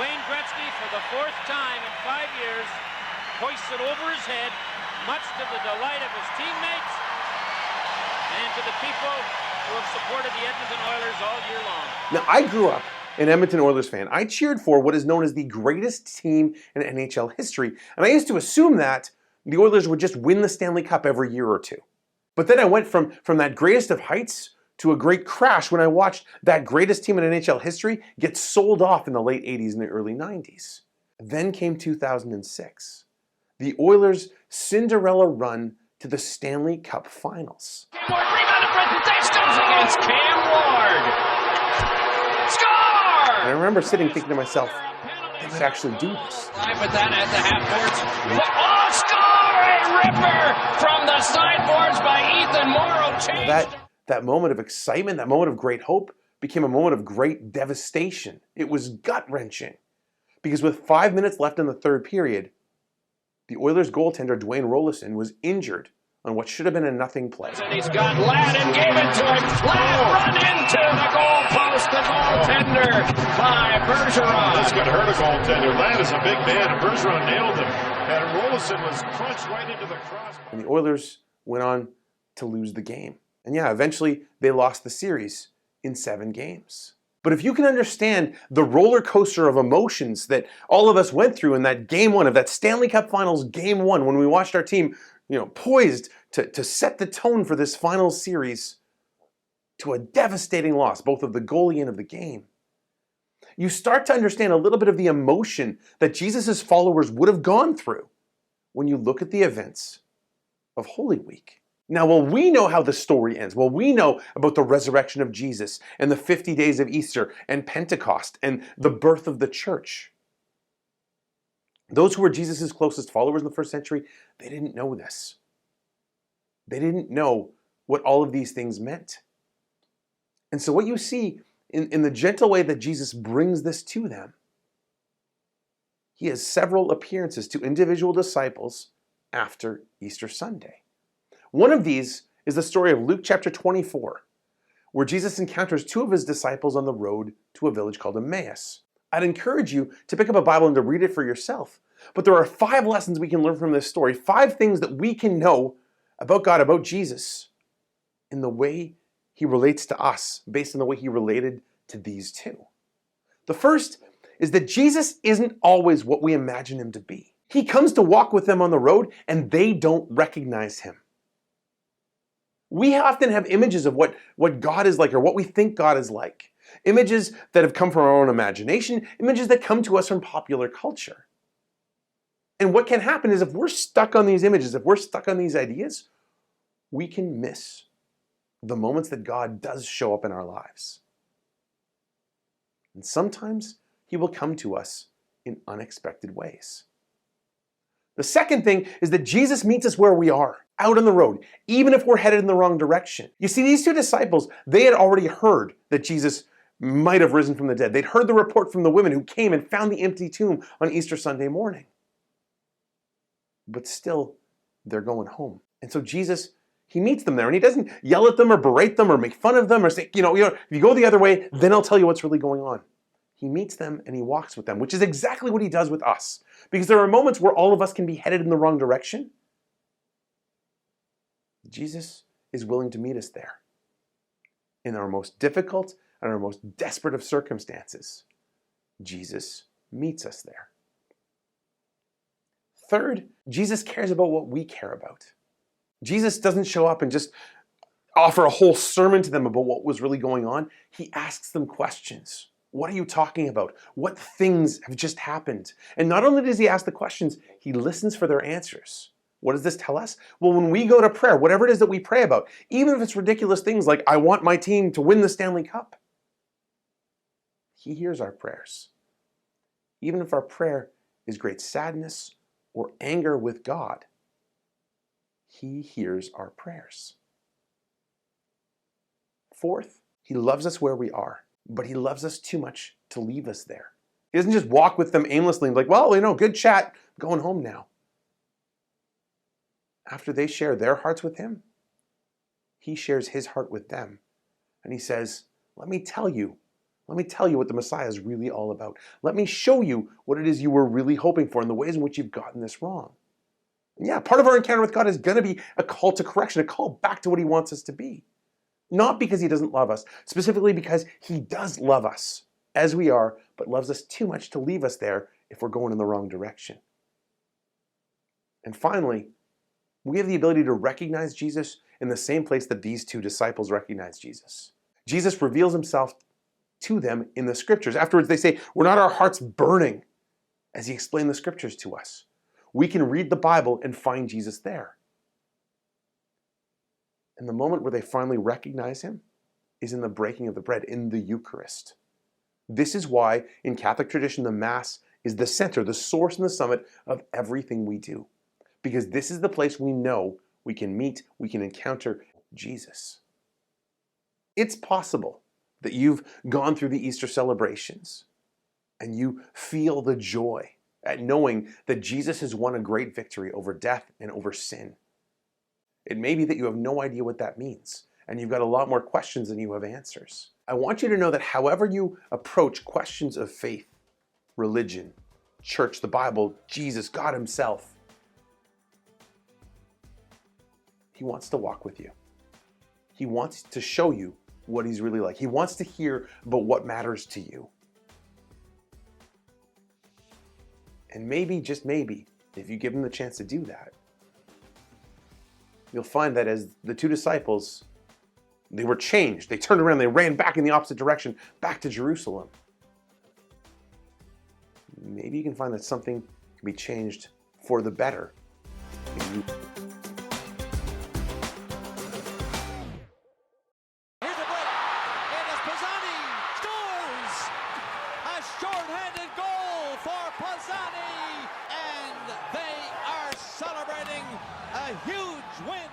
Wayne Gretzky, for the fourth time in 5 years, hoists it over his head, much to the delight of his teammates and to the people who have supported the Edmonton Oilers all year long. Now, I grew up an Edmonton Oilers fan. I cheered for what is known as the greatest team in NHL history, and I used to assume that the Oilers would just win the Stanley Cup every year or two. But then I went from that greatest of heights to a great crash when I watched that greatest team in NHL history get sold off in the late 80s and the early 90s. Then came 2006. The Oilers' Cinderella run to the Stanley Cup Finals. Against Cam Ward. Score! And I remember sitting thinking to myself, they might actually do this. With that at the half boards. Oh, score! A ripper from the sideboards by Ethan Morrow. That moment of excitement, that moment of great hope became a moment of great devastation. It was gut-wrenching. Because with 5 minutes left in the third period, the Oilers goaltender Dwayne Rollison was injured on what should have been a nothing play. And he's got Ladd and gave it to him. Ladd run into the goal post. The goaltender by Bergeron. This could hurt a goaltender. Ladd is a big man, and Bergeron nailed him. And Rollison was crunched right into the cross. And the Oilers went on to lose the game. And yeah, eventually they lost the series in 7 games. But if you can understand the roller coaster of emotions that all of us went through in that game one of that Stanley Cup Finals game one, when we watched our team, poised to set the tone for this final series to a devastating loss, both of the goalie and of the game, you start to understand a little bit of the emotion that Jesus' followers would have gone through when you look at the events of Holy Week. Now, while we know how the story ends, while we know about the resurrection of Jesus and the 50 days of Easter and Pentecost and the birth of the church, those who were Jesus' closest followers in the first century, they didn't know this. They didn't know what all of these things meant. And so what you see in the gentle way that Jesus brings this to them, he has several appearances to individual disciples after Easter Sunday. One of these is the story of Luke chapter 24, where Jesus encounters 2 of his disciples on the road to a village called Emmaus. I'd encourage you to pick up a Bible and to read it for yourself. But there are 5 lessons we can learn from this story, 5 things that we can know about God, about Jesus, in the way he relates to us, based on the way he related to these 2. The first is that Jesus isn't always what we imagine him to be. He comes to walk with them on the road, and they don't recognize him. We often have images of what God is like, or what we think God is like. Images that have come from our own imagination, images that come to us from popular culture. And what can happen is if we're stuck on these images, if we're stuck on these ideas, we can miss the moments that God does show up in our lives. And sometimes he will come to us in unexpected ways. The second thing is that Jesus meets us where we are, out on the road, even if we're headed in the wrong direction. You see, these 2 disciples, they had already heard that Jesus might have risen from the dead. They'd heard the report from the women who came and found the empty tomb on Easter Sunday morning. But still, they're going home. And so Jesus, he meets them there, and he doesn't yell at them or berate them or make fun of them or say, if you go the other way, then I'll tell you what's really going on. He meets them and he walks with them, which is exactly what he does with us. Because there are moments where all of us can be headed in the wrong direction. Jesus is willing to meet us there. In our most difficult and our most desperate of circumstances, Jesus meets us there. Third, Jesus cares about what we care about. Jesus doesn't show up and just offer a whole sermon to them about what was really going on. He asks them questions. What are you talking about? What things have just happened? And not only does he ask the questions, he listens for their answers. What does this tell us? Well, when we go to prayer, whatever it is that we pray about, even if it's ridiculous things like, I want my team to win the Stanley Cup, he hears our prayers. Even if our prayer is great sadness or anger with God, he hears our prayers. Fourth, he loves us where we are, but he loves us too much to leave us there. He doesn't just walk with them aimlessly and be like, well, good chat, I'm going home now. After they share their hearts with him, he shares his heart with them. And he says, let me tell you Let me tell you what the Messiah is really all about. Let me show you what it is you were really hoping for and the ways in which you've gotten this wrong. And yeah, part of our encounter with God is going to be a call to correction, a call back to what he wants us to be. Not because he doesn't love us, specifically because he does love us as we are, but loves us too much to leave us there if we're going in the wrong direction. And finally, we have the ability to recognize Jesus in the same place that these two disciples recognized Jesus. Jesus reveals himself to them in the scriptures. Afterwards, they say, were not our hearts burning as he explained the scriptures to us? We can read the Bible and find Jesus there. And the moment where they finally recognize him is in the breaking of the bread, in the Eucharist. This is why, in Catholic tradition, the Mass is the center, the source and the summit of everything we do. Because this is the place we know we can meet, we can encounter Jesus. It's possible that you've gone through the Easter celebrations and you feel the joy at knowing that Jesus has won a great victory over death and over sin. It may be that you have no idea what that means, and you've got a lot more questions than you have answers. I want you to know that however you approach questions of faith, religion, church, the Bible, Jesus, God himself, he wants to walk with you. He wants to show you what he's really like. He wants to hear about what matters to you. And maybe, just maybe, if you give him the chance to do that, you'll find that as the two disciples, they were changed. They turned around, they ran back in the opposite direction, back to Jerusalem. Maybe you can find that something can be changed for the better in you. Here's a break. It is Pisani scores! A short-handed goal for Pisani! And they are celebrating a huge win